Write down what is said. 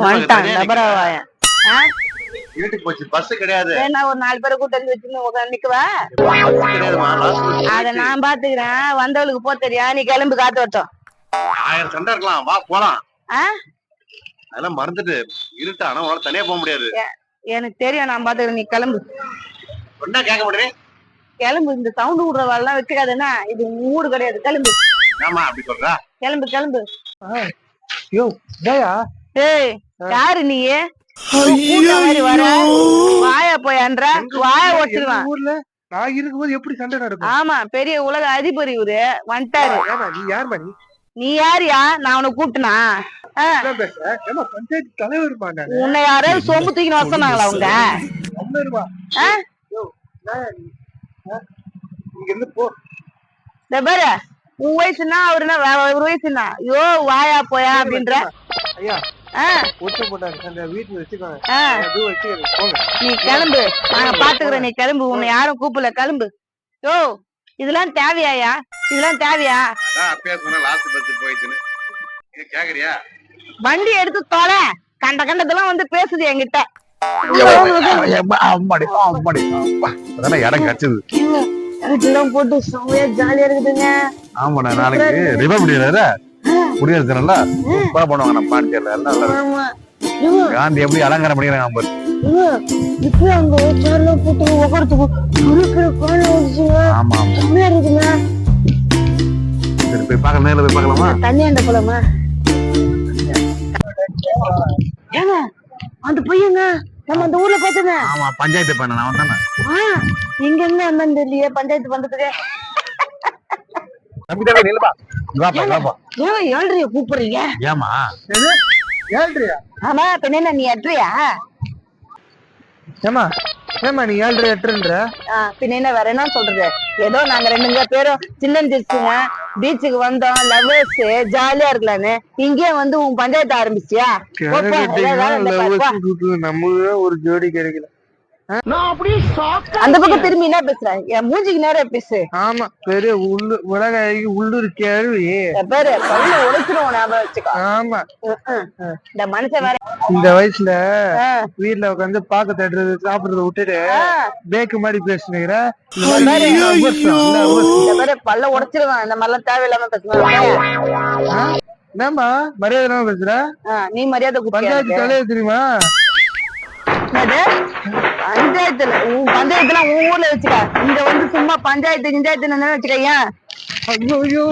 வந்துட்டான் டபராவாயன். வீட்டுக்கு போச்சு, பஸ் கிடையாது. நான் ஒரு 4 பேரை கூட்டு வச்சுன்னு உட்காந்து நிக்குவா. அத நான் பாத்துக்கிறேன். வந்தவளுக்கு போ தெரியா, நீ கிளம்பு, காத்து வரட்டும். 1000 சண்டை இருக்கலாம், வா போலாம். அதெல்லாம் மறந்துட்டு இருட்டா, ஆனா உன்னால தனியா போக முடியாது. எனக்கு தெரியும், நான் பாத்துக்கிறேன், நீ கிளம்பு. என்ன கேட்க முடியும்? கிளம்பு. இந்த சவுண்ட் விடுற வாழலாம் வச்சுக்காதுன்னா, இது ஊடு கிடையாது. கிளம்பு. ஆமா அப்படி சொல்றா. கிளம்பு கிளம்பு. ஏய் யாரு நீ? வர வாயா போயான்ற வாய ஓட்டிடுவான். ஊர்ல நான் இருக்கும்போது எப்படி சண்டை நடக்கும்? ஆமா, பெரிய உலக அதிபர் இவரு வந்துட்டாரு. நீ யார் மணி? நீ யாரியா? நான் உனக்கு கூப்பிட்டனா? பஞ்சாயத்து தலைவர் உன்னை யாராவது சொம்பு தூக்கின்னு வர சொன்னாங்களா அவங்க? இந்த பாரு, உன் வயசுனா அவருனா ஒரு வயசுனா, ஐயோ வாயா போயா அப்படின்ற. நீ கிளம்பு, நாங்க பாத்துக்கிறோம். நீ கிளம்பு, உன்னை யாரும் கூப்பிடல, கிளம்பு. யோ இதெல்லாம் தேவையா? இதெல்லாம் தேவையா? வண்டி எடுத்து தொலை. கண்ட கண்டதெல்லாம் வந்து பேசுது என்கிட்ட. இடம் கிடைச்சது போட்டு செம்மையா ஜாலியா இருக்குதுங்க. ஆமாண்ணா, நாளைக்கு ரிபப்ளிக் குடியரசு தினம்ல சூப்பரா பண்ணுவாங்க நம்ம பாண்டிச்சேரியில. எல்லாம் காந்தி எப்படி அலங்காரம் பண்ணிக்கிறாங்க. இப்ப அங்க சேர்ல போட்டு ஆமா இருக்குங்க. சரி போய் பார்க்க, நேரில் போய் பார்க்கலாமா? தண்ணியாண்ட போலாமா? ஏங்க அந்த பையங்க நம்ம அந்த ஊர்ல பாத்துங்க. ஆமா, பஞ்சாயத்து பண்ண நான் தானே. இங்க என்ன என்னன்னு தெரியலையே, பஞ்சாயத்து பண்றதுக்கு. ஏழ்றைய கூப்பிடுறீங்க? ஏமா ஏழ்றையா? ஆமா, பின்ன என்ன நீ எட்றியா? ஏமா ஏமா நீ 7 8ன்ற? பின்ன என்ன வேற என்ன சொல்றது? ஏதோ நாங்க 2 பேரும் சின்னஞ்சிருச்சுங்க, பீச்சுக்கு வந்தோம், லவ்வர்ஸ் ஜாலியா இருக்கலான்னு. இங்கே வந்து உன் பஞ்சாயத்து ஆரம்பிச்சியா? நம்ம ஒரு ஜோடி கிடைக்கல. அந்த பக்கம் திரும்பி என்ன பேசுற? என் மூஞ்சிக்கு நேரம் பேசு. ஆமா, பெரிய உலக உள்ளூர் கேள்வி பேரு பல்ல உடைச்சிரும், ஞாபகம் வச்சுக்கோ. ஆமா, இந்த மனுஷன் வேற இந்த வயசுல வீட்டுல உட்காந்து பாக்க தட்டுறது சாப்பிடுறத விட்டுட்டு பேக்கு மாதிரி பேசுனீங்க. பல்ல உடைச்சிருவான். இந்த மாதிரிலாம் தேவையில்லாம பேசுவாங்க. என்னம்மா மரியாதை இல்லாம பேசுற? நீ மரியாதை பஞ்சாயத்து தலைவர் தெரியுமா? பஞ்சாயத்துல உன் பஞ்சாயத்துல உன் ஊர்ல வச்சுக்க. இங்க வந்து சும்மா பஞ்சாயத்து வச்சுக்க. ஏன்? ஐயோ